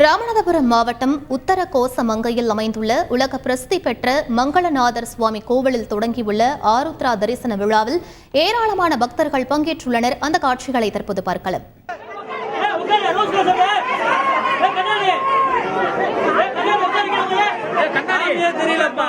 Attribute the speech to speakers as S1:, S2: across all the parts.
S1: ராமநாதபுரம் மாவட்டம் உத்தர கோசமங்கையில் அமைந்துள்ள உலக பிரசித்தி பெற்ற மங்களநாதர் சுவாமி கோவிலில் தொடங்கியுள்ள ஆருத்ரா தரிசன விழாவில் ஏராளமான பக்தர்கள் பங்கேற்றுள்ளனர். அந்த காட்சிகளை தற்போது பார்க்கலாம்.
S2: சாமியா தெரியலப்பா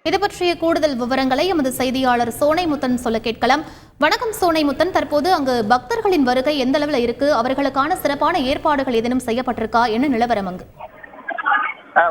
S1: இது பற்றிய கூடுதல் விவரங்களை எமது செய்தியாளர் சோனைமுத்தன் சொல்ல கேட்கலாம். வணக்கம் சோனைமுத்தன், தற்போது அங்கு பக்தர்களின் வருகை எந்த அளவில் இருக்கு? அவர்களுக்கான சிறப்பான ஏற்பாடுகள் ஏதேனும் செய்யப்பட்டிருக்கா? என்ன நிலவரம் அங்கு?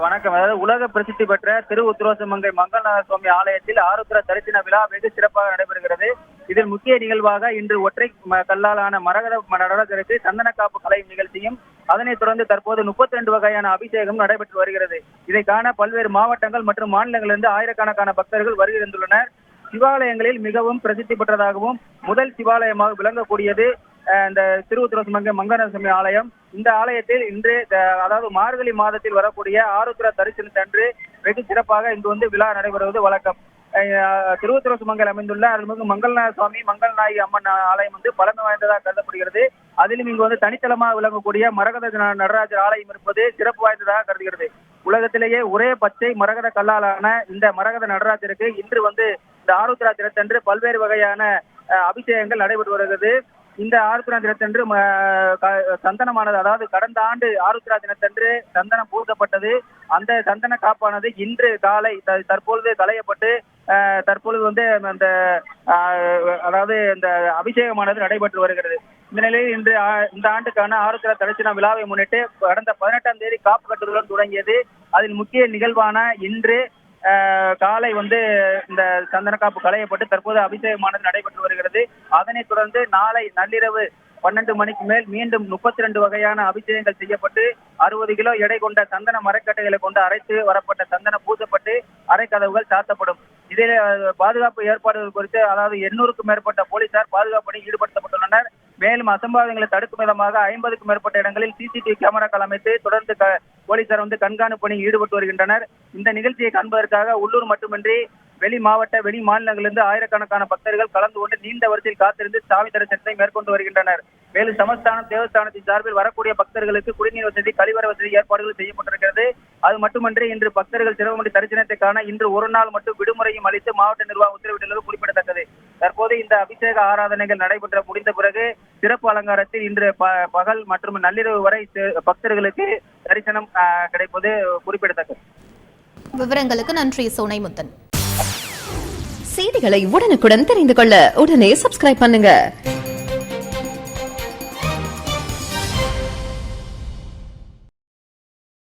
S3: வணக்கம். அதாவது உலக பிரசித்தி பெற்ற திரு உத்திரோசமங்கை மங்களநாத சுவாமி ஆலயத்தில் ஆருத்ரா தரிசன விழா வெகு சிறப்பாக நடைபெறுகிறது. இதில் முக்கிய நிகழ்வாக இன்று ஒற்றை கல்லாலான மரகத நடராஜருக்கு சந்தன காப்பு கலையும் நிகழ்ச்சியும், அதனைத் தொடர்ந்து தற்போது 32 வகையான அபிஷேகம் நடைபெற்று வருகிறது. இதை காண பல்வேறு மாவட்டங்கள் மற்றும் மாநிலங்களிலிருந்து ஆயிரக்கணக்கான பக்தர்கள் வருகின்றனர். சிவாலயங்களில் மிகவும் பிரசித்தி பெற்றதாகவும் முதல் சிவாலயமாக விளங்கக்கூடியது இந்த திரு உத்திரோசமங்கை மங்களநாத சுவாமி ஆலயம். இந்த ஆலயத்தில் இன்று அதாவது மார்கழி மாதத்தில் வரக்கூடிய ஆருத்ரா தரிசனத்தன்று வெகு சிறப்பாக இங்கு வந்து விழா நடைபெறுவது வழக்கம். திரு உத்திரோசமங்கையில் அமைந்துள்ள அருள்மிகு மங்களநாத சுவாமி மங்கள்நாயகி அம்மன் ஆலயம் வந்து பழமை வாய்ந்ததாக கருதப்படுகிறது. அதிலும் இங்கு வந்து தனித்தலமாக விளங்கக்கூடிய மரகத நடராஜர் ஆலயம் இருப்பது சிறப்பு வாய்ந்ததாக கருதுகிறது. உலகத்திலேயே ஒரே பச்சை மரகத கல்லாலான இந்த மரகத நடராஜருக்கு இன்று வந்து இந்த ஆருத்ரா தினத்தன்று பல்வேறு வகையான அபிஷேகங்கள் நடைபெற்று வருகிறது. இந்த ஆருத்ரா தினத்தன்று சந்தனமானது, அதாவது கடந்த ஆண்டு ஆருத்ரா தினத்தன்று சந்தனம் பூசப்பட்டது. அந்த சந்தன காப்பானது இன்று காலை தற்பொழுது களையப்பட்டு தற்பொழுது வந்து அந்த அதாவது இந்த அபிஷேகமானது நடைபெற்று வருகிறது. இந்த நிலையில் இன்று இந்த ஆண்டுக்கான ஆருத்ரா தரிசன விழாவை முன்னிட்டு கடந்த 18ஆம் தேதி காப்பு கட்டுதலுடன் தொடங்கியது. அதில் முக்கிய நிகழ்வான இன்று காலை வந்து இந்த சந்தன காப்பு களையப்பட்டு தற்போது அபிஷேகமானது நடைபெற்று வருகிறது. அதனைத் தொடர்ந்து நாளை நள்ளிரவு 12 மணிக்கு மேல் மீண்டும் 32 வகையான அபிஷேகங்கள் செய்யப்பட்டு 60 கிலோ எடை கொண்ட சந்தன மரக்கட்டைகளை கொண்டு அரைத்து வரப்பட்ட சந்தனம் பூசப்பட்டு அரைக்கதவுகள் சாத்தப்படும். இதில் பாதுகாப்பு ஏற்பாடுகள் குறித்து அதாவது 800க்கும் மேற்பட்ட போலீசார் பாதுகாப்பு பணியில் ஈடுபடுத்தப்பட்டுள்ளனர். மேலும் அசம்பாவிதங்களை தடுக்கும் விதமாக 50க்கும் மேற்பட்ட இடங்களில் சிசிடிவி கேமராக்கள் அமைத்து தொடர்ந்து போலீசார் வந்து கண்காணிப்பு பணியில் ஈடுபட்டு வருகின்றனர். இந்த நிகழ்ச்சியை காண்பதற்காக உள்ளூர் மட்டுமின்றி வெளி மாவட்ட வெளி மாநிலங்களிலிருந்து ஆயிரக்கணக்கான பக்தர்கள் கலந்து கொண்டு நீண்ட வரிசையில் காத்திருந்து சாமி தரிசனத்தை மேற்கொண்டு வருகின்றனர். மேலும் சமஸ்தானம் தேவஸ்தானத்தின் சார்பில் வரக்கூடிய பக்தர்களுக்கு குடிநீர் வசதி, கழிவறை வசதி ஏற்பாடுகள் செய்யப்பட்டிருக்கிறது. அது மட்டுமன்றி இன்று பக்தர்கள் சிரமமணி தரிசனத்தை காண இன்று ஒரு நாள் மட்டும் விடுமுறையும் அளித்து மாவட்ட நிர்வாகம் உத்தரவிட்டுள்ளது குறிப்பிடத்தக்கது. தற்போது இந்த அபிஷேக ஆராதனைகள் நடைபெற்ற முடிந்த பிறகு சிறப்பு அலங்காரத்தில் இன்று பகல் மற்றும் நள்ளிரவு வரை பக்தர்களுக்கு தரிசனம் கிடைப்பது குறிப்பிடத்தக்கது.
S1: விவரங்களுக்கு நன்றி சோனைமுத்தன்.
S4: செய்திகளை உடனுக்குடன் தெரிந்து கொள்ள உடனே சப்ஸ்கிரைப் பண்ணுங்க.